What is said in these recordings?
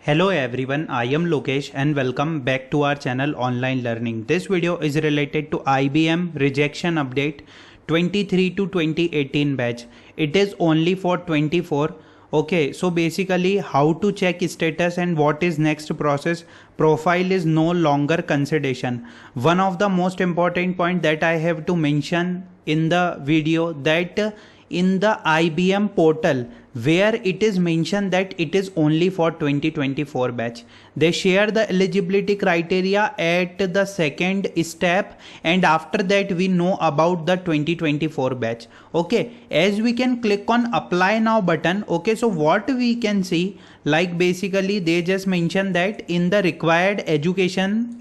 Hello everyone, I am Lokesh and welcome back to our channel Online Learning. This video is related to IBM rejection update 23 to 2018 batch. It is only for 24. Okay, so basically how to check status and what is next process. Profile is no longer consideration. One of the most important point that I have to mention in the video that in the IBM portal where it is mentioned that it is only for 2024 batch. They share the eligibility criteria at the second step and after that we know about the 2024 batch. Okay, as we can click on apply now button. Okay, so what we can see, like basically they just mentioned that in the required education,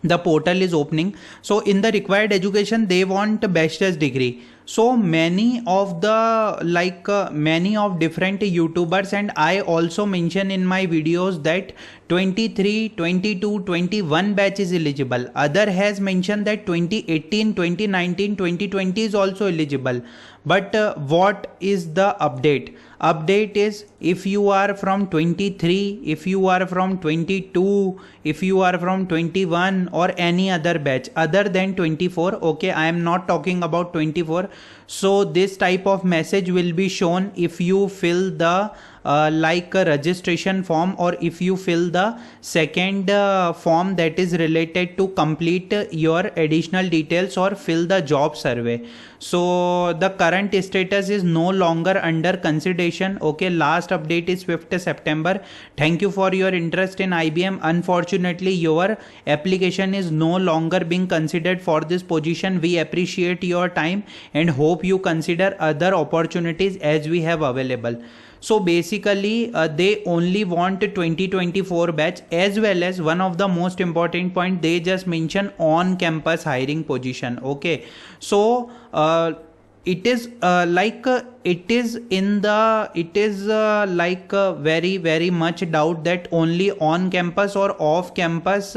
the portal is opening. So in the required education they want bachelor's degree. So many of the many of different YouTubers and I also mention in my videos that 23, 22, 21 batch is eligible. Other has mentioned that 2018, 2019, 2020 is also eligible. But what is the update? Update is if you are from 23, if you are from 22, if you are from 21 or any other batch other than 24. Okay, I am not talking about 24. So this type of message will be shown if you fill the a registration form or if you fill the second form that is related to complete your additional details or fill the job survey. So the current status is no longer under consideration. Okay, last update is 5th September. Thank you for your interest in IBM. Unfortunately, your application is no longer being considered for this position. We appreciate your time and hope you consider other opportunities as we have available. So basically they only want 2024 batch, as well as one of the most important point they just mention on campus hiring position. Okay, so it is very much doubt that only on campus or off campus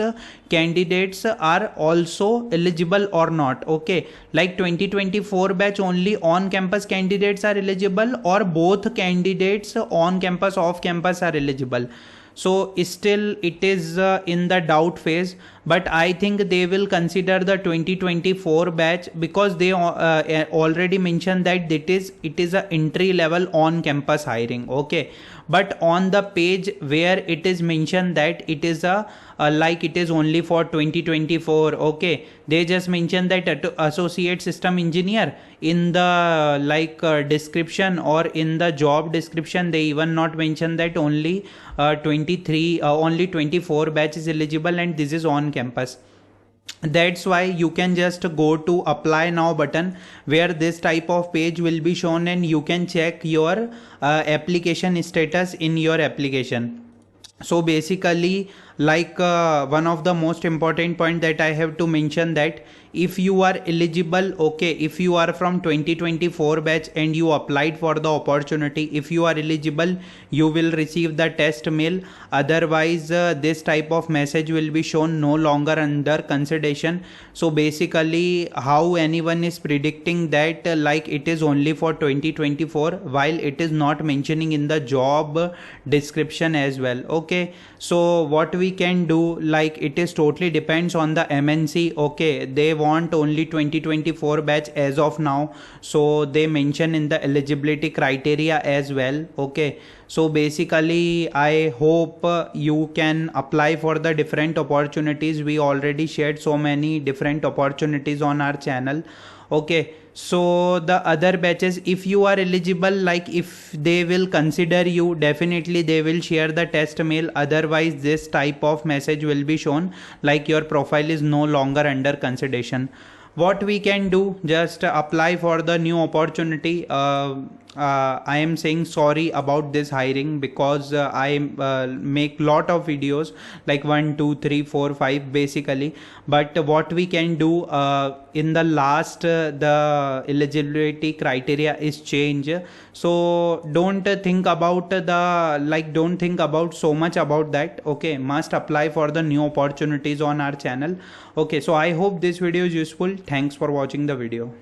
candidates are also eligible or not. Okay, like 2024 batch only on campus candidates are eligible or both candidates on campus off campus are eligible. So still it is in the doubt phase, but I think they will consider the 2024 batch because they already mentioned that it is a entry level on campus hiring. Okay, but on the page where it is mentioned that it is it is only for 2024. Okay, they just mentioned that associate system engineer in the description or in the job description. They even not mention that only 24 batch is eligible and this is on campus. That's why you can just go to apply now button where this type of page will be shown and you can check your application status in your application. So basically one of the most important point that I have to mention that if you are eligible, okay, if you are from 2024 batch and you applied for the opportunity, if you are eligible, you will receive the test mail. Otherwise this type of message will be shown no longer under consideration. So basically how anyone is predicting that it is only for 2024 while it is not mentioning in the job description as well. Okay, so what we can do, it is totally depends on the MNC. Okay, they want only 2024 batch as of now, so they mention in the eligibility criteria as well. Okay, so basically I hope you can apply for the different opportunities. We already shared so many different opportunities on our channel. Okay, so the other batches, if you are eligible, if they will consider you, definitely they will share the test mail. Otherwise this type of message will be shown your profile is no longer under consideration. What we can do, just apply for the new opportunity. I am saying sorry about this hiring because I make lot of videos like 1, 2, 3, 4, 5 basically. But what we can do in the last the eligibility criteria is change. So don't think about don't think about so much about that. Okay, must apply for the new opportunities on our channel. Okay, so I hope this video is useful. Thanks for watching the video.